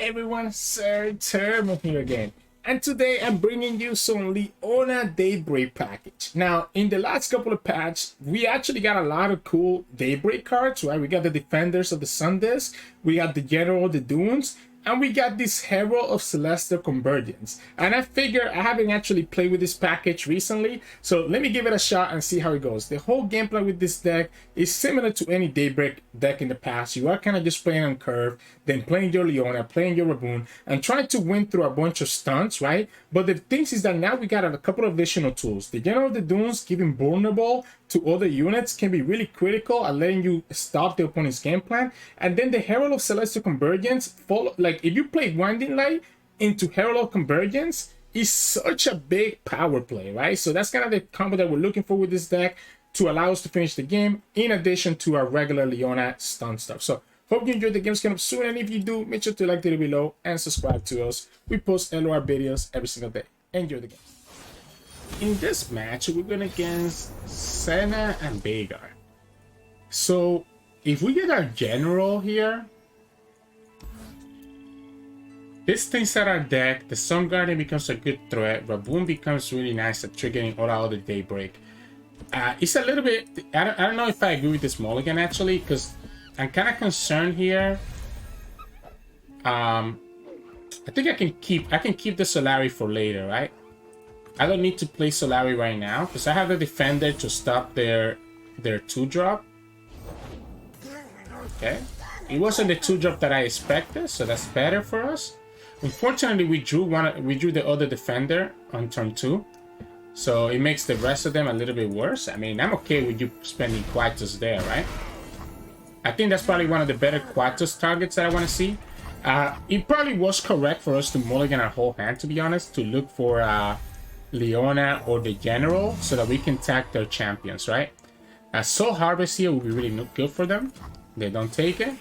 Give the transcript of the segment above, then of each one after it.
everyone, Sirturmund here again. And today I'm bringing you some Leona Daybreak package. Now, in the last couple of patches, we actually got a lot of cool Daybreak cards, right? We got the Defenders of the Sun Disk, we got the General of the Dunes, and we got this Herald of Celestial Convergence. And I figure I haven't actually played with this package recently, so let me give it a shot and see how it goes. The whole gameplay with this deck is similar to any Daybreak deck in the past. You are kind of just playing on curve, then playing your Leona, playing your Raboon, and trying to win through a bunch of stunts, right? But the thing is that now we got a couple of additional tools. The General of the Dunes, giving vulnerable to other units, can be really critical at letting you stop the opponent's game plan. And then the Herald of Celestial Convergence, if you play Winding Light into Herald of Convergence, is such a big power play, right? So that's kind of the combo that we're looking for with this deck to allow us to finish the game, in addition to our regular Leona stun stuff. So hope you enjoyed the games coming up soon, and if you do, make sure to like the video below and subscribe to us. We post LOR videos every single day. Enjoy the game. In this match, we're going against Senna and Veigar. So if we get our General here, this things out our deck, the Sun Guardian becomes a good threat. Raboon becomes really nice at triggering all out of the Daybreak. It's a little bit, I don't know if I agree with this mulligan actually, because I'm kind of concerned here. I think I can keep the Solari for later, right? I don't need to play Solari right now because I have the Defender to stop their 2-drop. Okay, it wasn't the 2-drop that I expected, so that's better for us. Unfortunately, we drew the other Defender on turn 2, so it makes the rest of them a little bit worse. I mean, I'm okay with you spending Quatus there, right? I think that's probably one of the better Quatus targets that I want to see. It probably was correct for us to mulligan our whole hand, to be honest, to look for Leona or the General so that we can tag their champions, right? Soul Harvest here would be really good for them. They don't take it.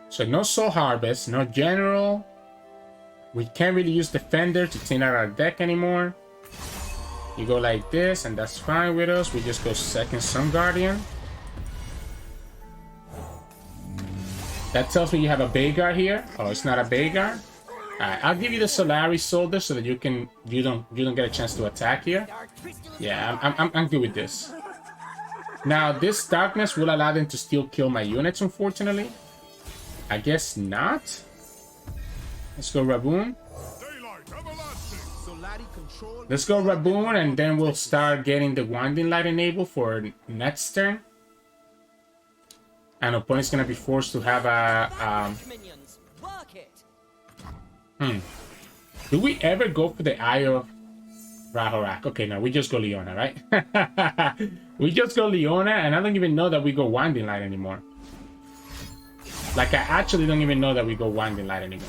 So no Soul Harvest, no General. We can't really use Defender to thin out our deck anymore. You go like this, and that's fine with us. We just go second Sun Guardian. That tells me you have a Veigar here. Oh, it's not a Veigar. Alright, I'll give you the Solari Soldier so that you don't get a chance to attack here. Yeah, I'm good with this. Now this darkness will allow them to still kill my units, unfortunately. I guess not. Let's go Raboon. Let's go Raboon, and then we'll start getting the Winding Light enabled for next turn. And opponent's gonna be forced to have a Do we ever go for the Eye of Rahorak? Okay, no, we just go Leona, right? We just go Leona, and I don't even know that we go Winding Light anymore. Like, I actually don't even know that we go Winding Light anymore.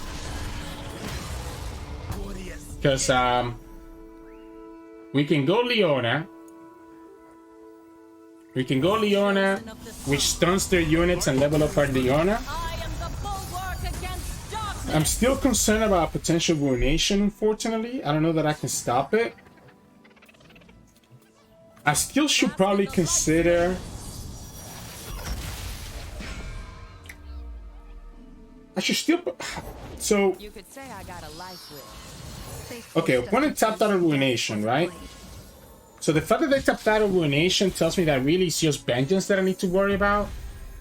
Because, we can go Leona. We can go Leona, which stuns their units and level up our Leona. I'm still concerned about potential ruination, unfortunately. I don't know that I can stop it. I still should probably consider... I should still... So... Okay, opponent tapped out of Ruination, right? So the fact that they tapped out of Ruination tells me that really it's just Vengeance that I need to worry about.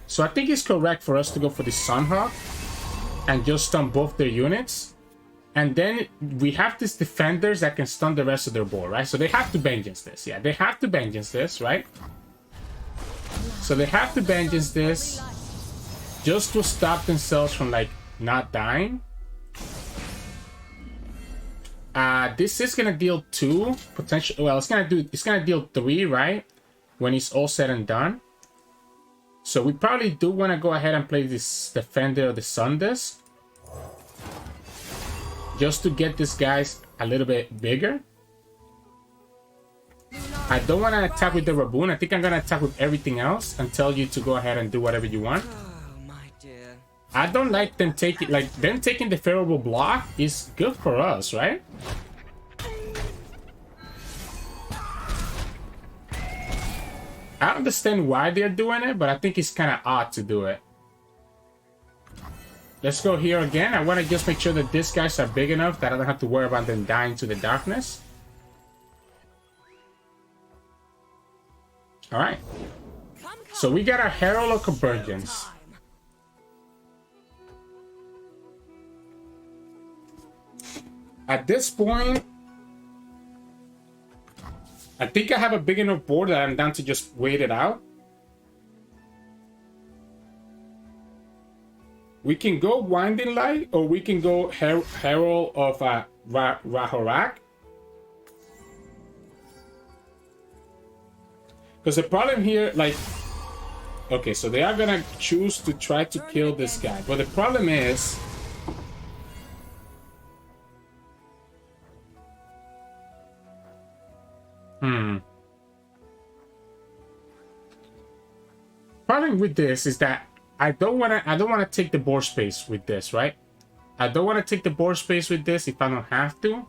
So I think it's correct for us to go for the Sunhawk and just stun both their units. And then we have these Defenders that can stun the rest of their board, right? So they have to Vengeance this. Yeah, they have to Vengeance this, right? So they have to Vengeance this just to stop themselves from, like, not dying. This is gonna deal 2 potential. Well, it's gonna deal 3, right? When it's all said and done. So we probably do want to go ahead and play this Defender of the Sun Disk, just to get these guys a little bit bigger. I don't want to attack with the Raboon. I think I'm gonna attack with everything else and tell you to go ahead and do whatever you want. I don't like them taking, them taking the favorable block is good for us, right? I understand why they're doing it, but I think it's kind of odd to do it. Let's go here again. I want to just make sure that these guys are big enough that I don't have to worry about them dying to the darkness. Alright. So we got our Herald of Convergence. At this point, I think I have a big enough board that I'm down to just wait it out. We can go Winding Light, or we can go Herald of Rahorak. Because the problem here, like... Okay, so they are gonna choose to try to kill this guy. But the problem is... Problem with this is that I don't wanna take the board space with this, right? I don't wanna take the board space with this if I don't have to.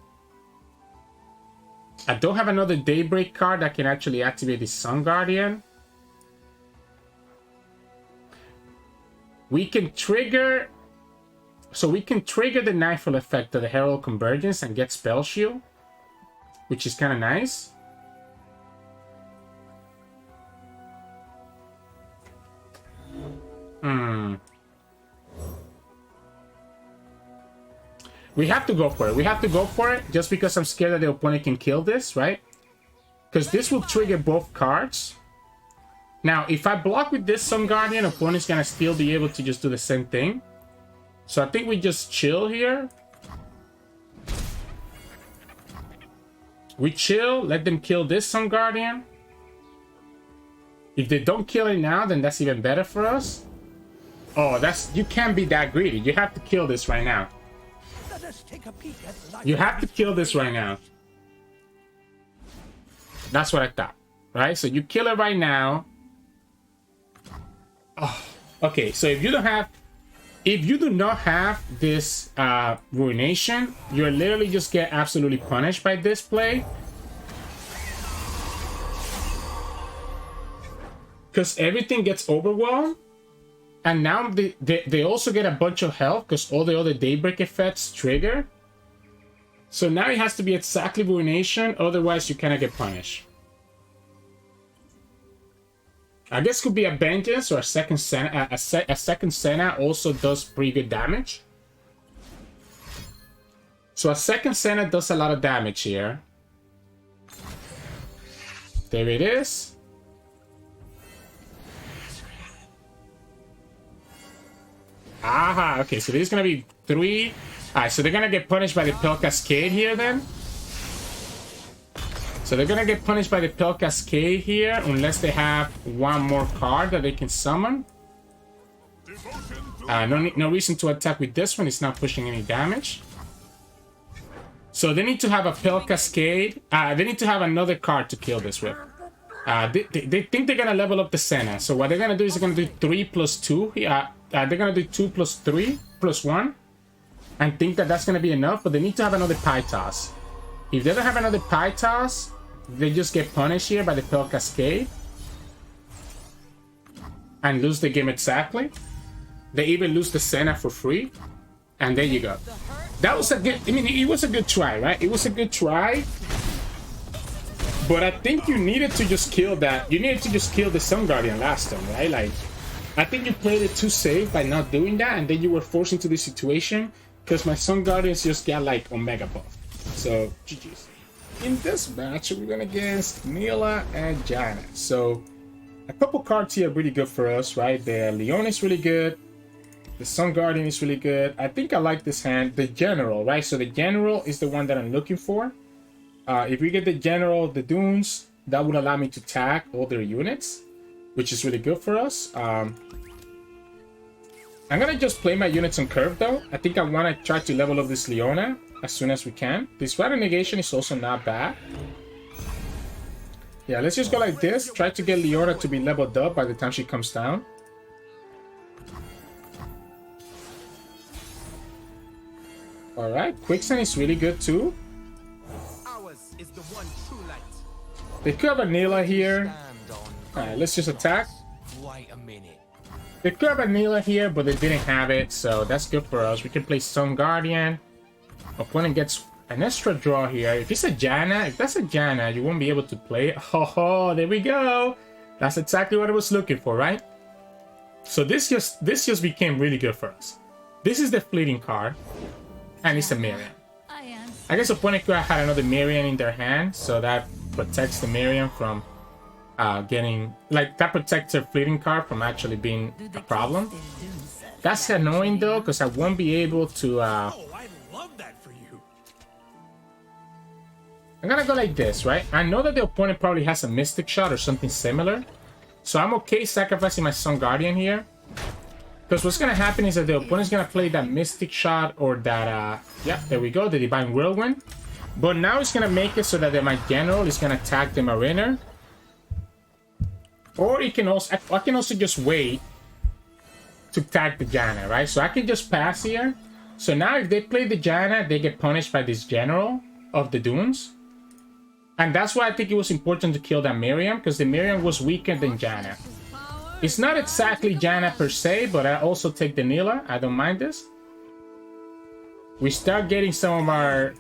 I don't have another Daybreak card that can actually activate the Sun Guardian. We can trigger... So we can trigger the Nightfall effect of the Herald Convergence and get Spell Shield, which is kind of nice. We have to go for it. We have to go for it just because I'm scared that the opponent can kill this, right? Because this will trigger both cards. Now, if I block with this Sun Guardian, opponent's gonna still be able to just do the same thing. So I think we just chill here. We chill, let them kill this Sun Guardian. If they don't kill it now, then that's even better for us. Oh, you can't be that greedy. You have to kill this right now. You have to kill this right now. That's what I thought, right? So you kill it right now. Oh, okay, so if you do not have this Ruination, you're literally just get absolutely punished by this play. Because everything gets overwhelmed. And now they also get a bunch of health because all the other Daybreak effects trigger. So now it has to be exactly Ruination, otherwise you cannot get punished. I guess it could be a Vengeance or a second Senna. A second Senna also does pretty good damage. So a second Senna does a lot of damage here. There it is. Aha, okay, so there's gonna be 3. Alright, so they're gonna get punished by the Pale Cascade here then. So they're gonna get punished by the Pale Cascade here unless they have one more card that they can summon. No reason to attack with this one, it's not pushing any damage. So they need to have a Pale Cascade. They need to have another card to kill this with. They think they're gonna level up the Senna. So what they're gonna do is they're gonna do 3 plus 2. They're gonna do 2 plus 3 plus 1. And think that that's gonna be enough, but they need to have another Pie Toss. If they don't have another Pie Toss, they just get punished here by the Pale Cascade. And lose the game exactly. They even lose the Senna for free. And there you go. That was a good, I mean, it was a good try, right? It was a good try. But I think you needed to just kill that. You needed to just kill the Sun Guardian last time, right? Like, I think you played it too safe by not doing that. And then you were forced into this situation. Because my Sun Guardians just got like Omega buff. So, GG's. In this match, we're going against Nilah and Janna. So, a couple cards here are really good for us, right? The Leona is really good. The Sun Guardian is really good. I think I like this hand. The General, right? So, the General is the one that I'm looking for. If we get the General, the Dunes, that would allow me to tag all their units, which is really good for us. I'm going to just play my units on curve, though. I think I want to try to level up this Leona as soon as we can. This Rider Negation is also not bad. Yeah, let's just go like this. Try to get Leona to be leveled up by the time she comes down. Alright, Quicksand is really good too. They could have a Nilah here. Alright, let's just attack. Wait a minute. They could have a Nilah here, but they didn't have it, so that's good for us. We can play Sun Guardian. Opponent gets an extra draw here. If it's a Janna, if that's a Janna, you won't be able to play it. Oh, there we go. That's exactly what I was looking for, right? So this just became really good for us. This is the fleeting card, and it's a Miriam. I guess opponent could have had another Miriam in their hand, so that protects the Miriam from getting, like, that protects their fleeting card from actually being a problem. That's annoying though, because I won't be able to I love that for you. I'm gonna go like this, right? I know that the opponent probably has a Mystic Shot or something similar, so I'm okay sacrificing my Sun Guardian here. Because what's gonna happen is that the opponent's gonna play that Mystic Shot or that, yeah, there we go, the Divine Whirlwind. But now it's gonna make it so that my General is gonna attack the Mariner. Or it can also, I can also just wait to tag the Janna, right? So I can just pass here. So now if they play the Janna, they get punished by this General of the Dunes. And that's why I think it was important to kill that Miriam, because the Miriam was weaker than Janna. It's not exactly Janna per se, but I also take the Nilah. I don't mind this. We start getting some of our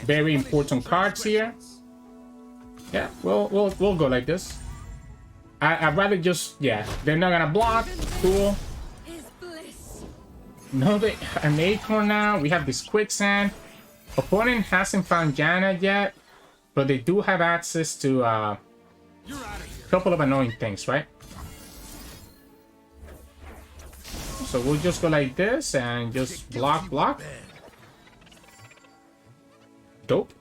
very important cards here. Yeah, we'll go like this. I'd rather just, yeah, they're not gonna block. Cool. No, an Acorn now. We have this Quicksand. Opponent hasn't found Janna yet, but they do have access to a couple of annoying things, right? So we'll just go like this and just block. Dope.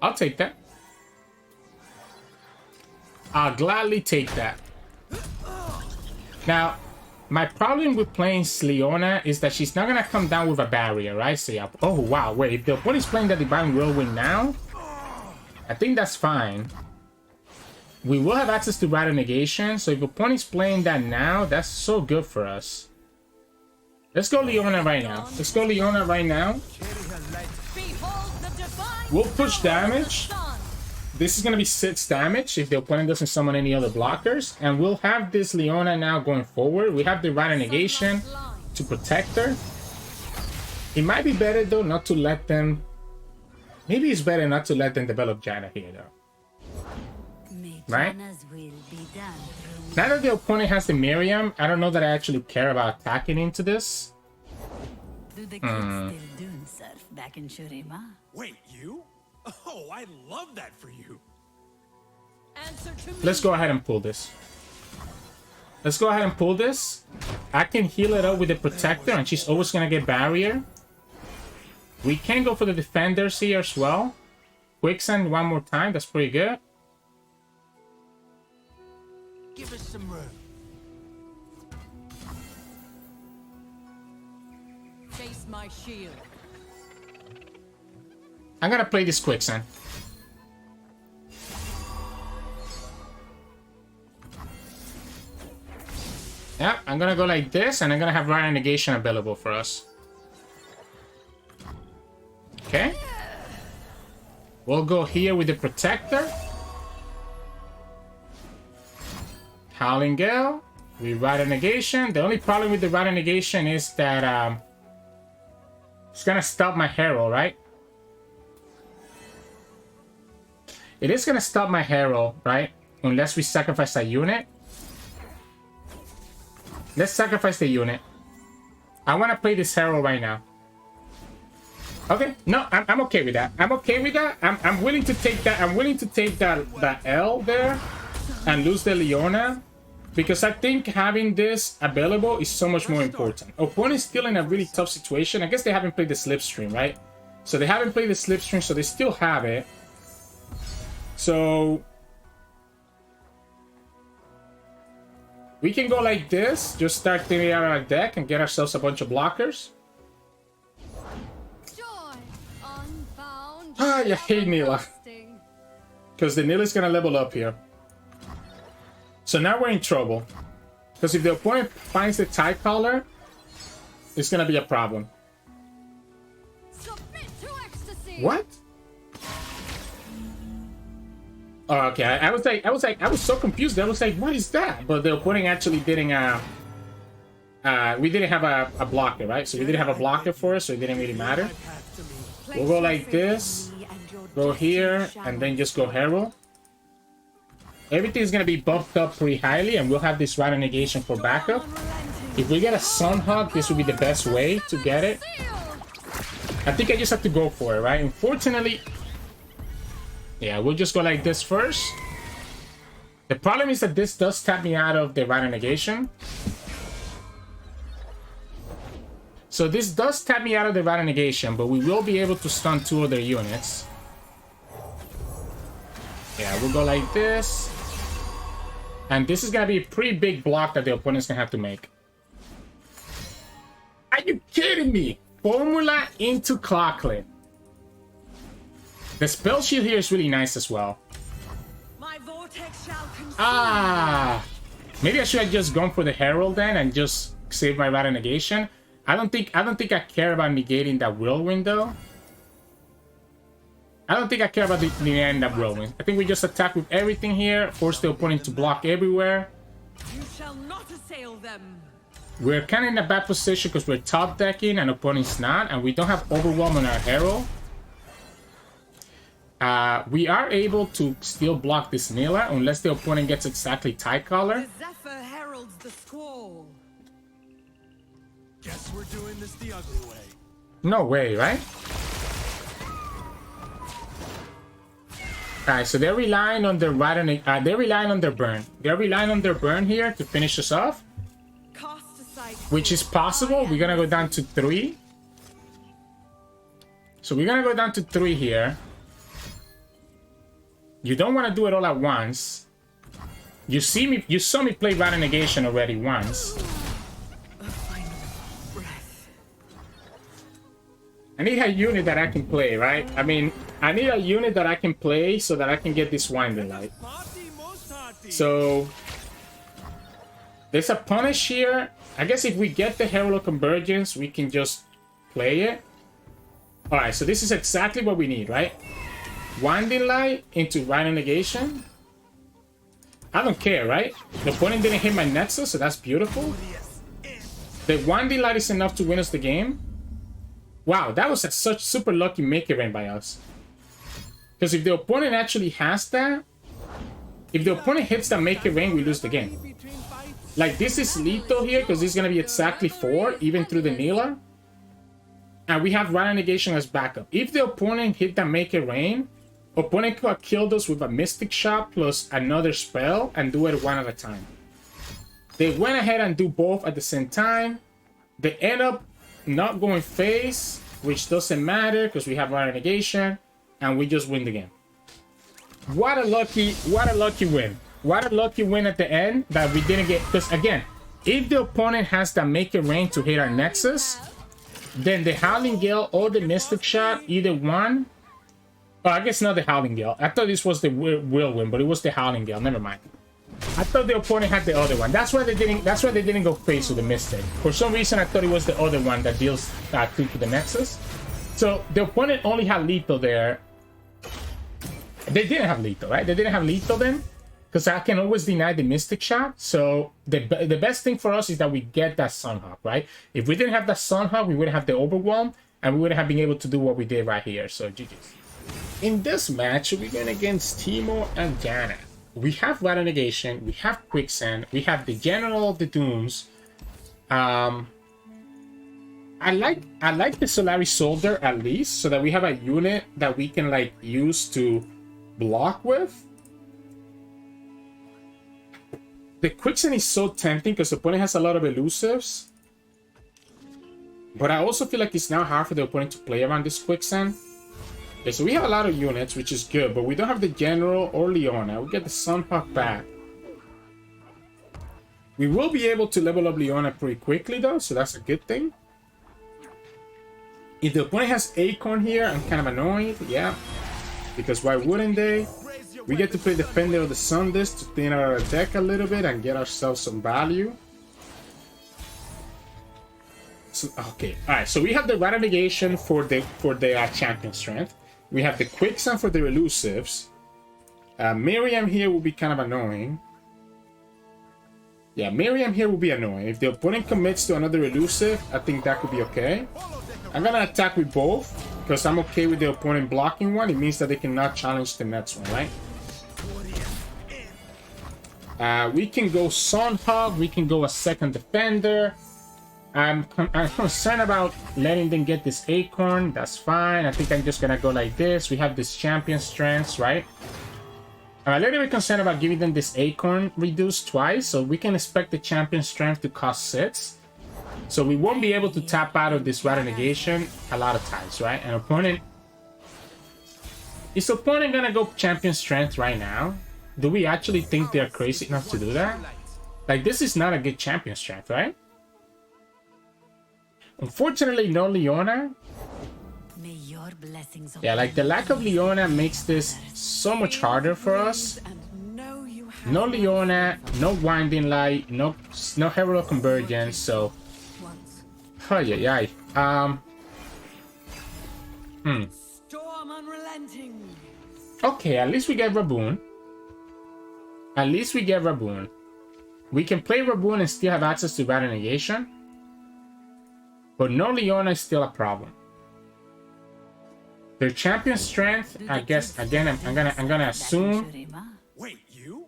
I'll take that. I'll gladly take that. Now, my problem with playing Leona is that she's not gonna come down with a barrier, right? So yeah. Oh wow, wait, if the opponent's playing the Divine Whirlwind now, I think that's fine. We will have access to Rider Negation, so if opponent's playing that now, that's so good for us. Let's go Leona right now. We'll push damage. This is going to be 6 damage if the opponent doesn't summon any other blockers. And we'll have this Leona now going forward. We have the Rider Negation to protect her. It might be better though not to let them... Maybe it's better not to let them develop Janna here though. Right? Now that the opponent has the Miriam, I don't know that I actually care about attacking into this. Do the kids still dune surf back in Shurima? Wait, you? Oh, I love that for you. Let's go ahead and pull this. I can heal it up with the Protector, and she's always gonna get barrier. We can go for the defenders here as well. Quicksand one more time, that's pretty good. Give us some room. Chase my shield. I'm gonna play this Quicksand. Yeah, I'm gonna go like this, and I'm gonna have Rider Negation available for us. Okay. We'll go here with the Protector. Howling Gale. We Rider Negation. The only problem with the Rider Negation is that it's gonna stop my Herald, right? It is gonna stop my Herald, right? Unless we sacrifice a unit. Let's sacrifice the unit. I want to play this Herald right now. Okay, no, I'm okay with that. I'm willing to take that. I'm willing to take that L there and lose the Leona, because I think having this available is so much more important. Opponent's still in a really tough situation. I guess they haven't played the Slipstream, right? So they haven't played the Slipstream, so they still have it. So we can go like this, just start thinning out our deck and get ourselves a bunch of blockers. Ah, I hate Nilah. Because the Nilah is going to level up here. So now we're in trouble. Because if the opponent finds the Tide Caller, it's going to be a problem. What? Oh, okay. I was so confused. I was like, what is that? But the opponent actually didn't. We didn't have a blocker, right? So we didn't have a blocker for us, so it didn't really matter. We'll go like this, go here, and then just go Herald. Everything's gonna be buffed up pretty highly, and we'll have this Rider Negation for backup. If we get a Sunhawk, this will be the best way to get it. I think I just have to go for it, right? Unfortunately, yeah, we'll just go like this first. The problem is that this does tap me out of the Rider Negation. So this does tap me out of the Rider Negation, but we will be able to stun 2 other units. Yeah, we'll go like this. And this is going to be a pretty big block that the opponent's going to have to make. Are you kidding me? Formula into Clocklet. The spell shield here is really nice as well. My vortex shall Maybe I should have just gone for the Herald then and just save my Rider Negation. I don't think I care about negating that whirlwind though. I don't think I care about the end that whirlwind. I think we just attack with everything here, force the opponent to block everywhere. You shall not assail them. We're kind of in a bad position because we're top decking and opponent's not, and we don't have overwhelm on our Herald. We are able to still block this Nilah unless the opponent gets exactly Tie Collar. The Zephyr heralds the squall. Guess we're doing this the ugly way. No way, right? Alright, so they're relying on their they're relying on their burn. They're relying on their burn here to finish us off. Which is possible. We're gonna go down to 3. So we're gonna go down to 3 here. You don't want to do it all at once. You saw me play Rider Negation already once. I need a unit that I can play, right? I mean, I need a unit that I can play so that I can get this Winding Light. So there's a punish here. I guess if we get the Herald of Convergence, we can just play it. Alright, so this is exactly what we need, right? Winding Light into Rider Negation. I don't care, right? The opponent didn't hit my Nexus, so that's beautiful. The Winding Light is enough to win us the game. Wow, that was such super lucky make it rain by us. Because if the opponent actually has that, if the opponent hits that make it rain, we lose the game. Like, this is lethal here because this is going to be exactly 4, even through the Nilah. And we have Rider Negation as backup. If the opponent hit that make it rain, opponent could have killed us with a Mystic Shot plus another spell and do it one at a time. They went ahead and do both at the same time. They end up not going phase, which doesn't matter because we have Rider Negation, and we just win the game. What a lucky win. What a lucky win at the end that we didn't get, because again, if the opponent has that make it rain to hit our Nexus, then the Howling Gale or the Mystic Shot, either one. Oh, I guess not the Howling Gale. I thought this was the Whirlwind, but it was the Howling Gale. Never mind. I thought the opponent had the other one. That's why they didn't go face with the Mystic. For some reason, I thought it was the other one that deals 2 to the Nexus. So the opponent only had lethal there. They didn't have lethal, right? They didn't have lethal then, because I can always deny the Mystic Shot. So the best thing for us is that we get that Sunhawk, right? If we didn't have that Sunhawk, we wouldn't have the Overwhelm, and we wouldn't have been able to do what we did right here. So GG's. In this match, we're going against Teemo and Janna. We have Rider Negation, we have Quicksand, we have the General of the Dooms. I like the Solari Soldier at least, so that we have a unit that we can like use to block with. The Quicksand is so tempting because the opponent has a lot of elusives. But I also feel like it's now hard for the opponent to play around this Quicksand. Okay, so we have a lot of units, which is good, but we don't have the General or Leona. We get the Sunhawk back. We will be able to level up Leona pretty quickly, though, so that's a good thing. If the opponent has Acorn here, I'm kind of annoyed, yeah. Because why wouldn't they? We get to play Defender of the Sun Disc to thin out our deck a little bit and get ourselves some value. So, okay, alright, so we have the Rider Negation for the Champion Strength. We have the Quicksand for the elusives. Miriam here will be kind of annoying. Yeah, Miriam here will be annoying. If the opponent commits to another elusive, I think that could be okay. I'm gonna attack with both because I'm okay with the opponent blocking one. It means that they cannot challenge the next one, right? We can go Sun Hog. We can go a second defender. I'm concerned about letting them get this acorn. That's fine. I think I'm just gonna go like this. We have this champion strengths, right? I'm a little bit concerned about giving them this acorn reduced twice, so we can expect the champion strength to cost 6. So we won't be able to tap out of this Rattle Negation a lot of times, right? An opponent... Is opponent gonna go champion strength right now? Do we actually think they're crazy enough to do that? Like, this is not a good champion strength, right? Unfortunately, no Leona. Yeah, like the lack of Leona makes this so much harder for us. No Leona, no Winding Light, no Herald of Convergence, so... Oh, yeah. Okay, at least we get Raboon. At least we get Raboon. We can play Raboon and still have access to Rattle Negation. But no Leona is still a problem. Their champion strength, I guess, again, I'm gonna assume. Wait, you?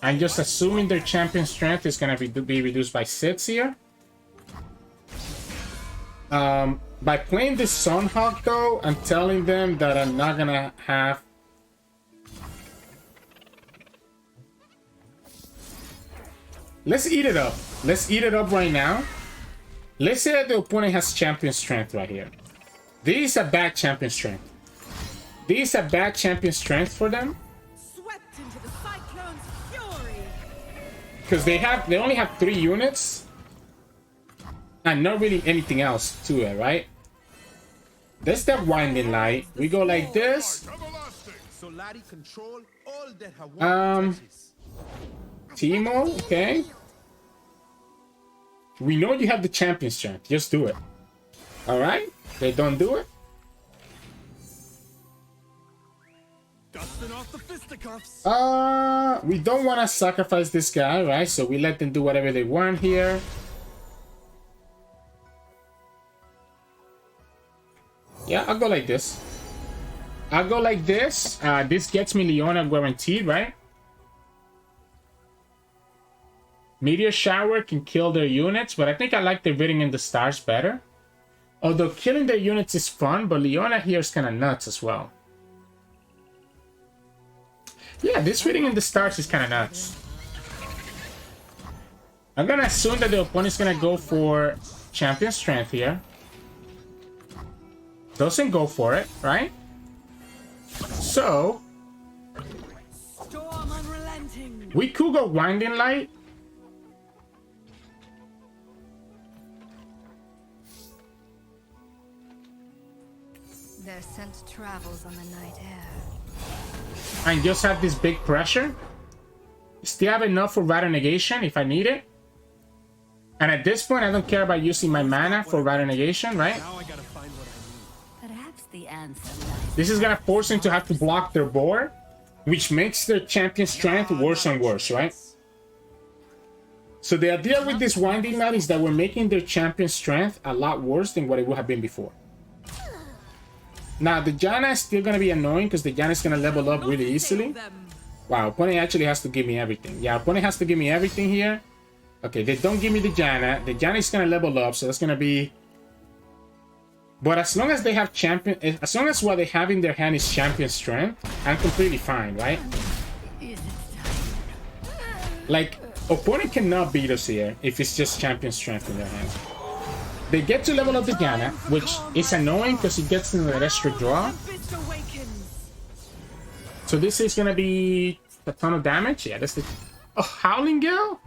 I'm just assuming their champion strength is gonna be reduced by 6 here. By playing this Sunhawk though, I'm telling them that I'm not gonna have. Let's eat it up. Let's eat it up right now. Let's say that the opponent has champion strength right here. This is a bad champion strength. This is a bad champion strength for them. Swept into the cyclone's fury. Because they only have 3 units. And not really anything else to it, right? There's that Winding Light. We go like this. Teemo, okay. We know you have the champion strength. Just do it. Alright? They don't do it. Dusting off the fisticuffs. We don't want to sacrifice this guy, right? So we let them do whatever they want here. Yeah, I'll go like this. I'll go like this. This gets me Leona guaranteed, right? Meteor Shower can kill their units, but I think I like the Reading in the Stars better. Although killing their units is fun, but Leona here is kind of nuts as well. Yeah, this Reading in the Stars is kind of nuts. I'm going to assume that the opponent's going to go for Champion Strength here. Doesn't go for it, right? So... we could go Winding Light. Their scent travels on the night air. And just have this big pressure. Still have enough for Rattle Negation if I need it. And at this point, I don't care about using my mana for Rattle Negation, right? Now I gotta find what I need. Perhaps the answer lies. This is gonna force them to have to block their board, which makes their champion strength worse and worse, right? So the idea with this Winding Light is that we're making their champion strength a lot worse than what it would have been before. Now, the Janna is still gonna be annoying because the Janna is gonna level up really easily. Wow, opponent actually has to give me everything. Yeah, opponent has to give me everything here. Okay, they don't give me the Janna. The Janna is gonna level up, so that's gonna be... But as long as they have champion... as long as what they have in their hand is champion strength, I'm completely fine, right? Like, opponent cannot beat us here if it's just champion strength in their hands. They get to level up the Janna, which is annoying because it gets them that extra draw. So this is gonna be a ton of damage. Yeah, that's the... Oh, Howling Gale?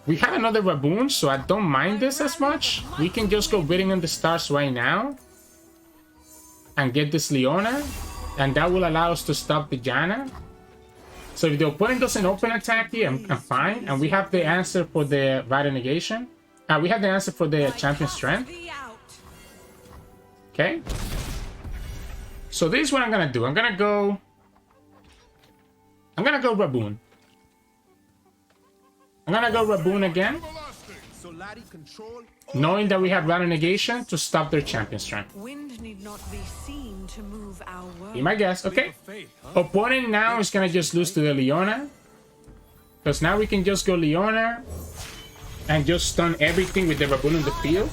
We have another Raboon, so I don't mind this as much. We can just go Reading in the Stars right now. And get this Leona. And that will allow us to stop the Janna. So if the opponent doesn't open attack here, I'm fine. And we have the answer for the Rattle Negation. We have the answer for the Champion Strength. Okay. So this is what I'm gonna do. I'm gonna go Raboon. I'm gonna go Raboon again, knowing that we have Rattle Negation to stop their champion strength. Wind need not be seen to move our world. Be my guess. Okay. Opponent now is gonna just lose to the Leona, because now we can just go Leona and just stun everything with the Raboon on the field.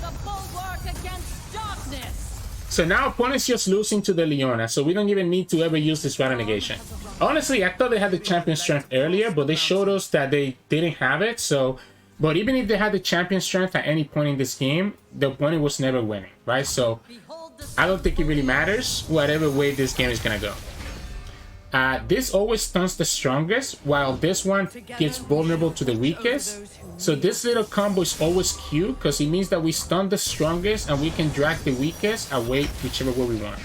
So now opponent's just losing to the Leona, so we don't even need to ever use this Rattle Negation. Honestly, I thought they had the champion strength earlier, but they showed us that they didn't have it. So, but even if they had the champion strength at any point in this game, the opponent was never winning, right? So I don't think it really matters whatever way this game is gonna go. This always stuns the strongest, while this one gets vulnerable to the weakest. So this little combo is always cute, because it means that we stun the strongest and we can drag the weakest away whichever way we want.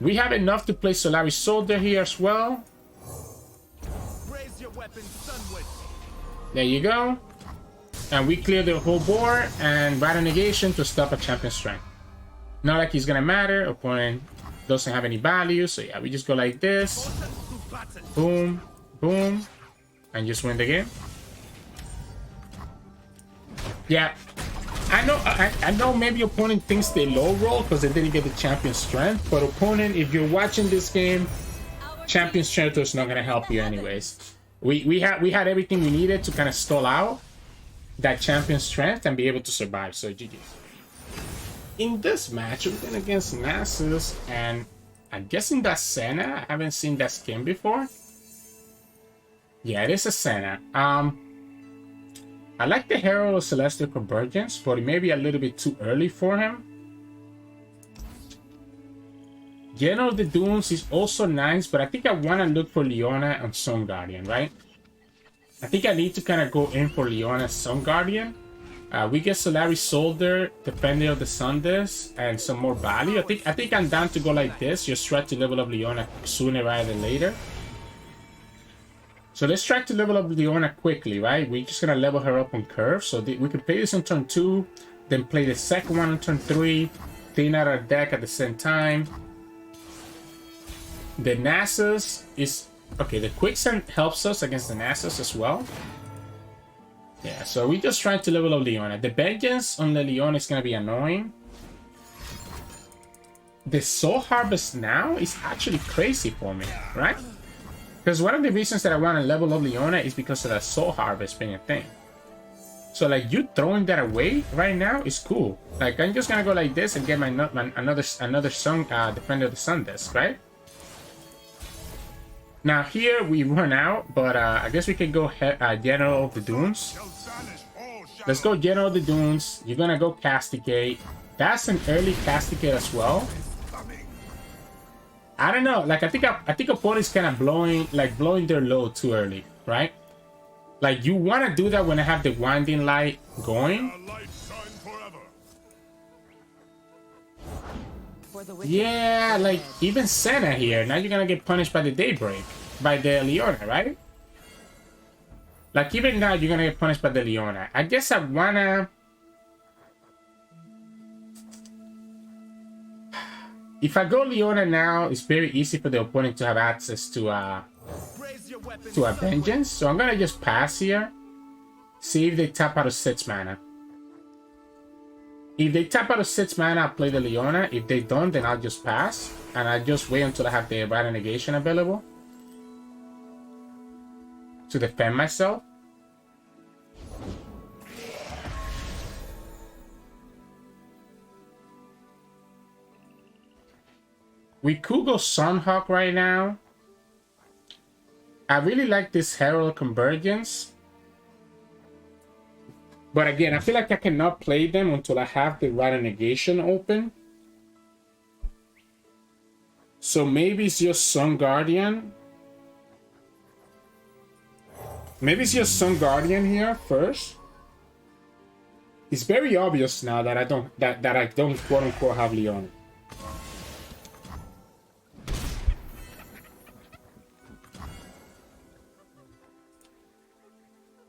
We have enough to play Solari Soldier here as well. There you go. And we clear the whole board and Rattle Negation to stop a champion strength. Not like it's gonna matter. Opponent doesn't have any value, so yeah, we just go like this. Boom, boom, and just win the game. Yeah, I know maybe opponent thinks they low roll because they didn't get the champion strength, but opponent, if you're watching this game, champion strength is not gonna help you anyways. We had everything we needed to kind of stall out that champion strength and be able to survive. So GG. In this match, we're going against Nasus, and I'm guessing that's Senna. I haven't seen that skin before. Yeah, it is a Senna. I like the Herald of Celestial Convergence, but it may be a little bit too early for him. General of the Dunes is also nice, but I think I want to look for Leona and Sun Guardian, right? I think I need to kind of go in for Leona and Sun Guardian. We get Solari Soldier, Defender of the Sun Disc, and some more value. I think I'm down to go like this. Just try to level up Leona sooner rather than later. So let's try to level up Leona quickly, right? We're just gonna level her up on curve. So we can play this on turn 2, then play the second one on turn 3, clean out our deck at the same time. The Nasus is okay. The Quicksand helps us against the Nasus as well. Yeah, so we just trying to level up Leona. The Vengeance on the Leona is gonna be annoying. The Soul Harvest now is actually crazy for me, right? Because one of the reasons that I want to level up Leona is because of that Soul Harvest being a thing. So like you throwing that away right now is cool. Like I'm just gonna go like this and get my another Sun Defender of the Sun Disc, right? Now here we run out, but I guess we can go General of the Dunes. Let's go General of the Dunes. You're gonna go Castigate. That's an early Castigate as well. I don't know. Like I think opponent's kind of blowing their load too early, right? Like you want to do that when I have the Winding Light going. Yeah, like even Senna here. Now you're gonna get punished by the Daybreak, by the Leona, right? Like even now you're gonna get punished by the Leona. I guess I wanna. If I go Leona now, it's very easy for the opponent to have access to a Vengeance. So I'm gonna just pass here. See if they tap out of 6 mana. If they tap out of 6 mana, I'll play the Leona. If they don't, then I'll just pass. And I'll just wait until I have the Rattle Negation available to defend myself. We could go Sunhawk right now. I really like this Herald Convergence. But again, I feel like I cannot play them until I have the Rattle Negation open. So maybe it's just Sun Guardian. Maybe it's just Sun Guardian here first. It's very obvious now that I don't quote unquote have Leona.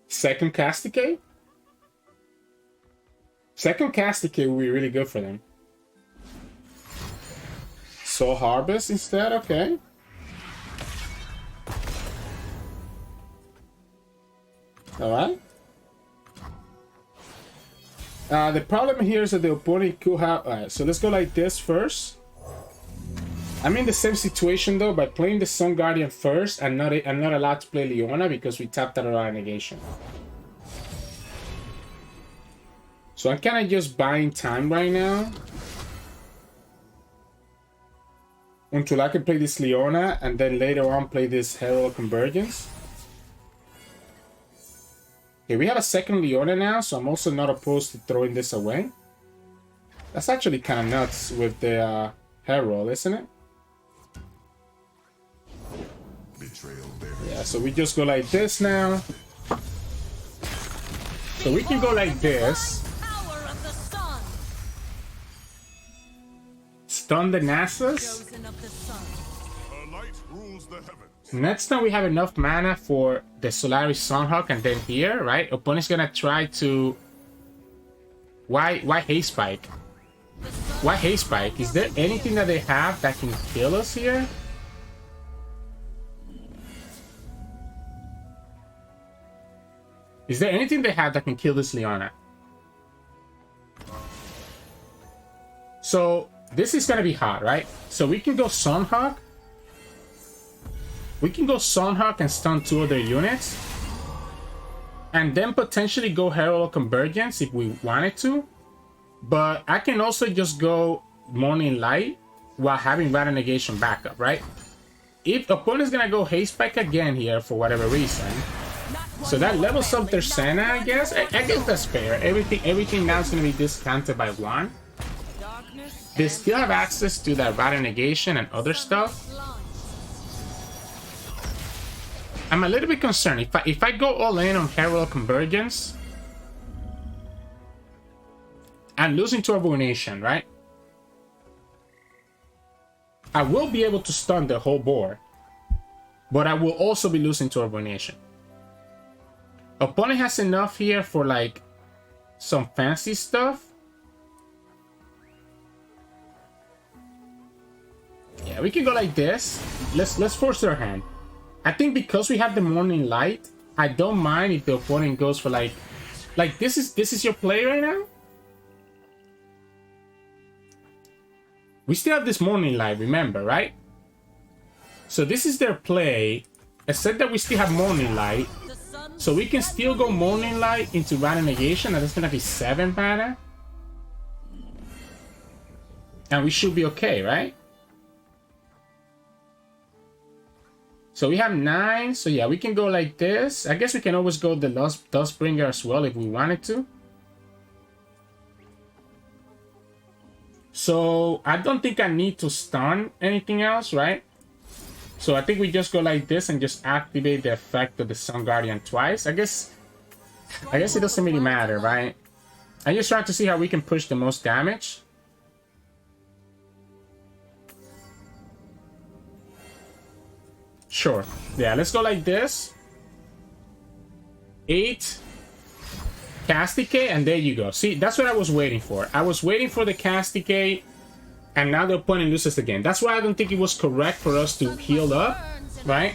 Second Castigate? Second Castigate will be really good for them. Soul Harvest instead, okay. Alright. The problem here is that the opponent could have... Alright, so let's go like this first. I'm in the same situation though by playing the Sun Guardian first. I'm not allowed to play Leona because we tapped out our negation. So I'm kind of just buying time right now until I can play this Leona and then later on play this Herald of Convergence. Okay, we have a second Leona now, so I'm also not opposed to throwing this away. That's actually kind of nuts with the Herald, isn't it? Yeah, so we just go like this now. So we can go like this. Stun the Nasus. Next time we have enough mana for the Solaris Sunhawk and then here, right? Opponent's gonna try to... Why Haste Spike? Why Haste Spike? Is there anything that they have that can kill us here? Is there anything they have that can kill this Leona? So this is gonna be hot, right? So we can go Sunhawk. We can go Sunhawk and stun 2 other units. And then potentially go Herald of Convergence if we wanted to. But I can also just go Morning Light while having Rattle Negation backup, right? If the opponent's gonna go Haste Spike again here for whatever reason, so that levels up their Senna, I guess. I guess that's fair. Everything now is gonna be discounted by 1. They still have access to that Rattle Negation and other stuff. I'm a little bit concerned. If I go all in on Herald Convergence and losing to Abomination, right? I will be able to stun the whole board, but I will also be losing to Abomination. Opponent has enough here for like some fancy stuff. Yeah, we can go like this. Let's force their hand. I think because we have the Morning Light, I don't mind if the opponent goes for like this is your play right now. We still have this Morning Light, remember, right? So this is their play. Except that we still have Morning Light. So we can still go Morning Light into Rattle Negation, and that's gonna be 7 mana. And we should be okay, right? So we have 9, so yeah, we can go like this. I guess we can always go the Dustbringer as well if we wanted to. So I don't think I need to stun anything else, right? So I think we just go like this and just activate the effect of the Sun Guardian twice. I guess it doesn't really matter, right? I'm just trying to see how we can push the most damage. Sure. Yeah, let's go like this. 8. Casticate, and there you go. See, that's what I was waiting for. I was waiting for the Casticate, and now the opponent loses again. That's why I don't think it was correct for us to heal up, right?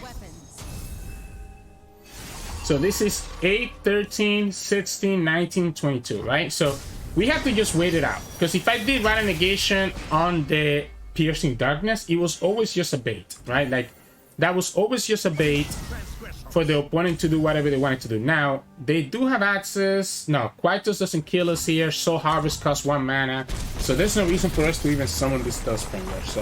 So this is 8, 13, 16, 19, 22, right? So we have to just wait it out. Because if I did Rattle Negation on the Piercing Darkness, it was always just a bait, right? Like, that was always just a bait for the opponent to do whatever they wanted to do. Now, they do have access. No, Quietus doesn't kill us here. Soul Harvest costs 1 mana. So there's no reason for us to even summon this Dustbringer. So,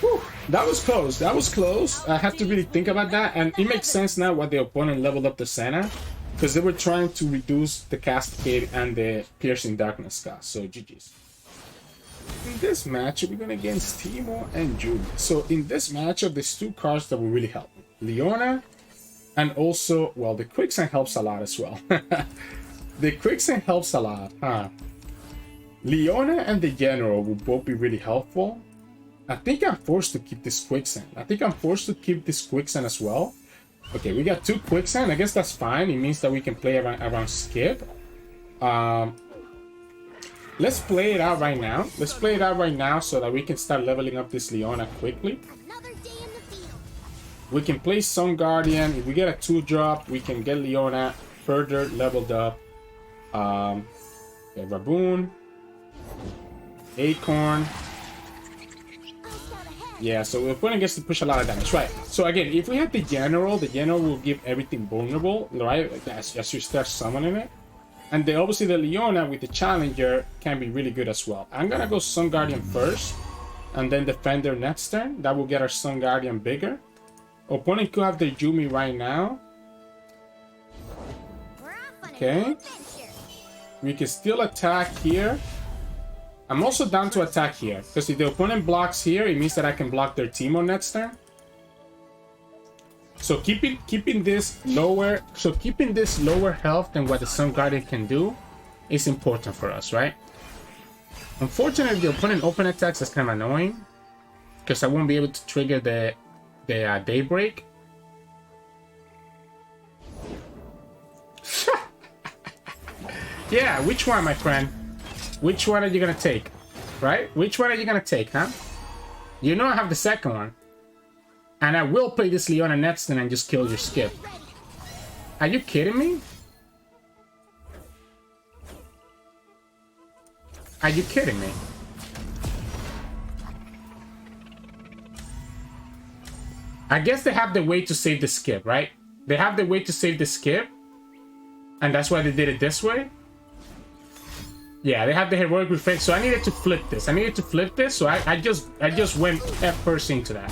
whew, that was close. That was close. I have to really think about that. And it makes sense now why the opponent leveled up the Senna. Because they were trying to reduce the Cascade and the Piercing Darkness cost. So, GG's. In this matchup, we're going against Teemo and Yuumi. So in this matchup, there's 2 cards that will really help me. Leona, and also, well, the Quicksand helps a lot as well. The Quicksand helps a lot, huh? Leona and the General will both be really helpful. I think I'm forced to keep this Quicksand. I think I'm forced to keep this Quicksand as well. Okay, we got 2 Quicksand. I guess that's fine. It means that we can play around skip. let's play it out right now. Let's play it out right now so that we can start leveling up this Leona quickly. Another day in the field. We can play Sun Guardian. If we get a 2-drop, we can get Leona further leveled up. Raboon, Acorn. Yeah, so the opponent gets to push a lot of damage, right? So again, if we have the general will give everything vulnerable, right? As you start summoning it. And then obviously the Leona with the challenger can be really good as well. I'm gonna go Sun Guardian first, and then Defender next turn. That will get our Sun Guardian bigger. Opponent could have their Yuumi right now. Okay. We can still attack here. I'm also down to attack here, because if the opponent blocks here, it means that I can block their Teemo next turn. So keeping this lower health than what the Sun Guardian can do is important for us, right? Unfortunately, the opponent open attacks, that's kind of annoying, because I won't be able to trigger the Daybreak. Yeah, which one, my friend? Which one are you gonna take? Right? Which one are you gonna take, huh? You know I have the second one. And I will play this Leona next turn and just kill your skip. Are you kidding me? Are you kidding me? I guess they have the way to save the skip, right? They have the way to save the skip. And that's why they did it this way. Yeah, they have the heroic refrain, so I needed to flip this. So I just went first into that.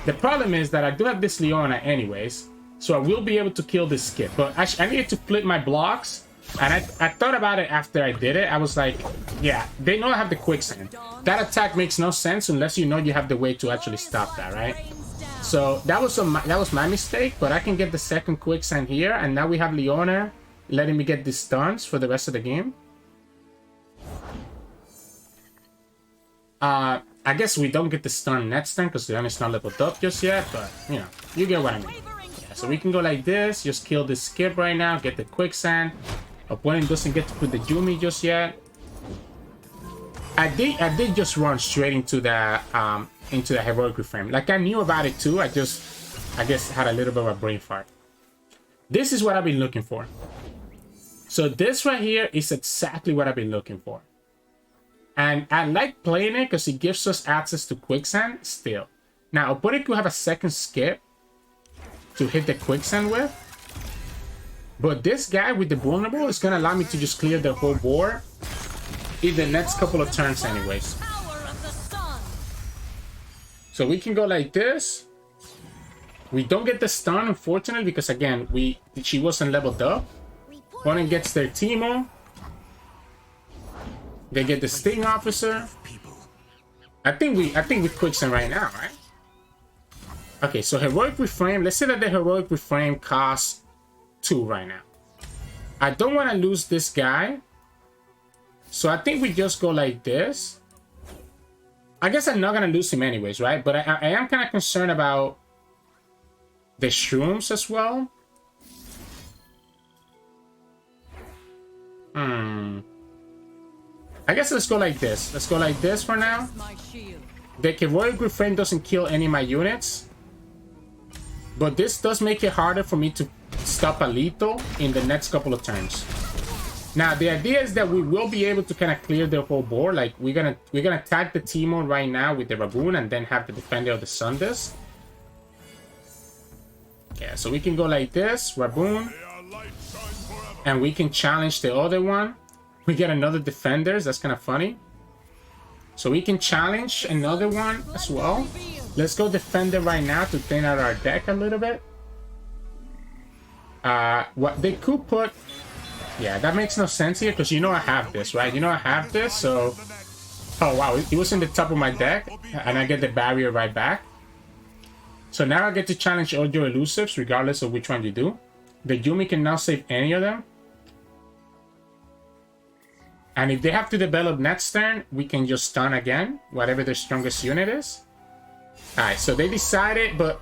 The problem is that I do have this Leona anyways, so I will be able to kill this skip. But I needed to flip my blocks, and I thought about it after I did it. I was like, yeah, they know I have the quicksand. That attack makes no sense unless you know you have the way to actually stop that, right? So that was my mistake, but I can get the second quicksand here, and now we have Leona letting me get these stuns for the rest of the game. I guess we don't get the stun next turn because Leona's not leveled up just yet, but you know, you get what I mean. Yeah, so we can go like this, just kill this skip right now, get the quicksand. Opponent doesn't get to put the Yuumi just yet. I did just run straight into the heroic reframe. Like I knew about it too. I guess had a little bit of a brain fart. This is what I've been looking for. So this right here is exactly what I've been looking for. And I like playing it because it gives us access to quicksand still. Now, opponent could have a second skip to hit the quicksand with. But this guy with the vulnerable is going to allow me to just clear the whole board in the next couple of turns anyways. So we can go like this. We don't get the stun, unfortunately, because again, she wasn't leveled up. Opponent gets their Teemo. They get the Sting Officer. I think we quicksand right now, right? Okay, so heroic reframe. Let's say that the heroic reframe costs 2 right now. I don't want to lose this guy, so I think we just go like this. I guess I'm not gonna lose him anyways, right? But I am kind of concerned about the shrooms as well. I guess let's go like this. Let's go like this for now. The heroic refrain doesn't kill any of my units, but this does make it harder for me to stop a lethal in the next couple of turns. Now the idea is that we will be able to kind of clear the whole board. Like we're gonna tag the Teemo right now with the Raboon and then have the Defender of the Sun Disc. Yeah, so we can go like this, Raboon, and we can challenge the other one. We get another Defenders, that's kind of funny. So we can challenge another one as well. Let's go Defender right now to thin out our deck a little bit. What they could put... Yeah, that makes no sense here, because you know I have this, right? You know I have this, so... Oh, wow, it was in the top of my deck, and I get the barrier right back. So now I get to challenge all your elusives, regardless of which one you do. The Yuumi can now save any of them. And if they have to develop next turn, we can just stun again, whatever their strongest unit is. Alright, so they decided, but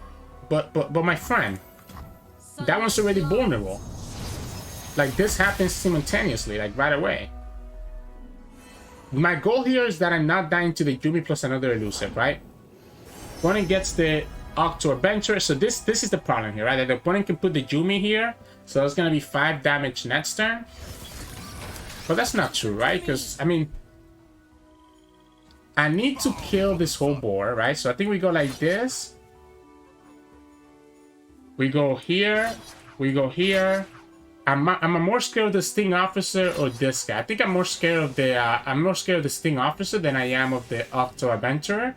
my friend, that one's already vulnerable. Like, this happens simultaneously, like right away. my goal here is that I'm not dying to the Yuumi plus another elusive, right? Opponent gets the Octo Adventurer, so this is the problem here, right? That the opponent can put the Yuumi here, so that's gonna be 5 damage next turn. But that's not true, right? Because, I mean, I need to kill this whole board, right? So I think we go like this. We go here. We go here. I'm more scared of the Sting Officer or this guy. I think I'm more scared of the Sting Officer than I am of the Octo Adventurer.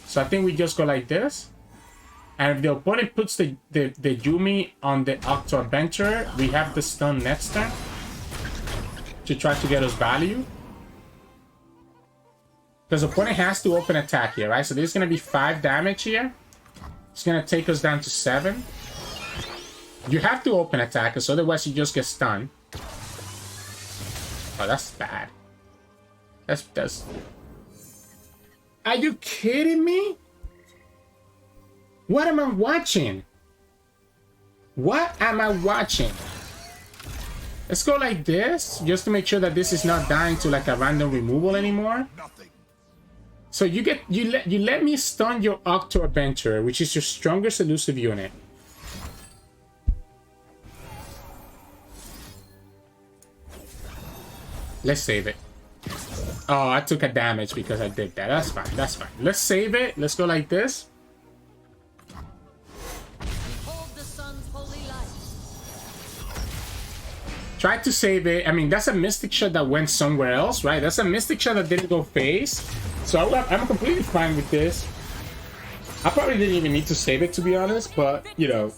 So I think we just go like this. And if the opponent puts the Yuumi on the Octo Adventurer, we have the stun next turn to try to get us value. Because the opponent has to open attack here, right? So there's going to be 5 damage here. It's going to take us down to 7. You have to open attack, because otherwise you just get stunned. Oh, that's bad. That's... Are you kidding me? What am I watching? What am I watching? Let's go like this, just to make sure that this is not dying to like a random removal anymore. So you let me stun your Octo Adventurer, which is your strongest elusive unit. Let's save it. Oh, I took a damage because I did that. That's fine. That's fine. Let's save it. Let's go like this. Try to save it. I mean, that's a Mystic Shot that went somewhere else, right? That's a Mystic Shot that didn't go face. So I'm completely fine with this. I probably didn't even need to save it, to be honest. But, you know,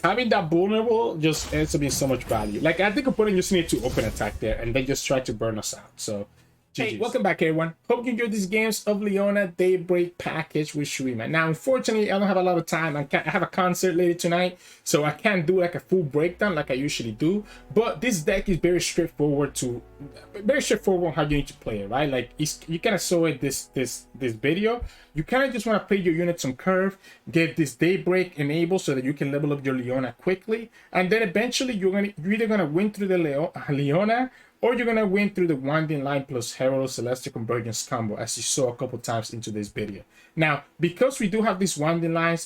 having that vulnerable just ends up being so much value. Like, I think opponent just need to open attack there and they just try to burn us out. So, hey, welcome back, everyone. Hope you enjoyed these games of Leona Daybreak package with Shurima. Now, unfortunately, I don't have a lot of time. I have a concert later tonight, so I can't do like a full breakdown like I usually do. But this deck is very straightforward on how you need to play it, right? Like, you kind of saw it this video. You kind of just want to play your units on curve, get this Daybreak enabled so that you can level up your Leona quickly, and then eventually you're either gonna win through the Leona, or you're going to win through the Winding Line plus Herald of Celestial Convergence combo, as you saw a couple times into this video. Now, because we do have these Winding Line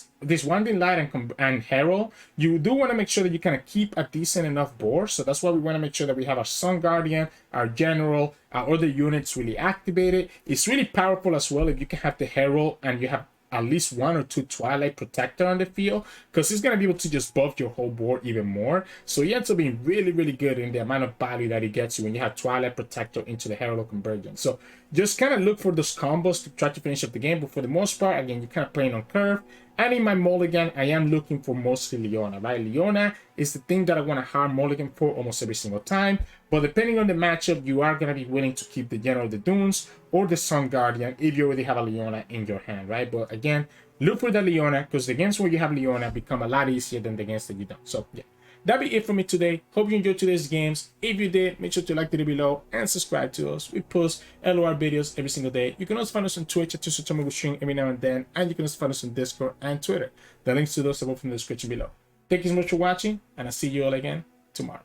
and Herald, you do want to make sure that you kind of keep a decent enough board. So that's why we want to make sure that we have our Sun Guardian, our General, our other units really activated. It's really powerful as well if you can have the Herald and you have at least 1 or 2 Twilight Protector on the field, because it's going to be able to just buff your whole board even more. So he ends up being really, really good in the amount of value that he gets you when you have Twilight Protector into the Herald of Convergence. So just kind of look for those combos to try to finish up the game, but for the most part, again, you're kind of playing on curve. And in my mulligan, I am looking for mostly Leona, right? Leona is the thing that I want to hard mulligan for almost every single time. But depending on the matchup, you are going to be willing to keep the General of the Dunes or the Sun Guardian if you already have a Leona in your hand, right? But again, look for the Leona, because the games where you have Leona become a lot easier than the games that you don't. So yeah, that'll be it for me today. Hope you enjoyed today's games. If you did, make sure to like the video below and subscribe to us. We post LOR videos every single day. You can also find us on Twitch at Sirturmund. We stream every now and then, and you can also find us on Discord and Twitter. The links to those are both in the description below. Thank you so much for watching, and I'll see you all again tomorrow.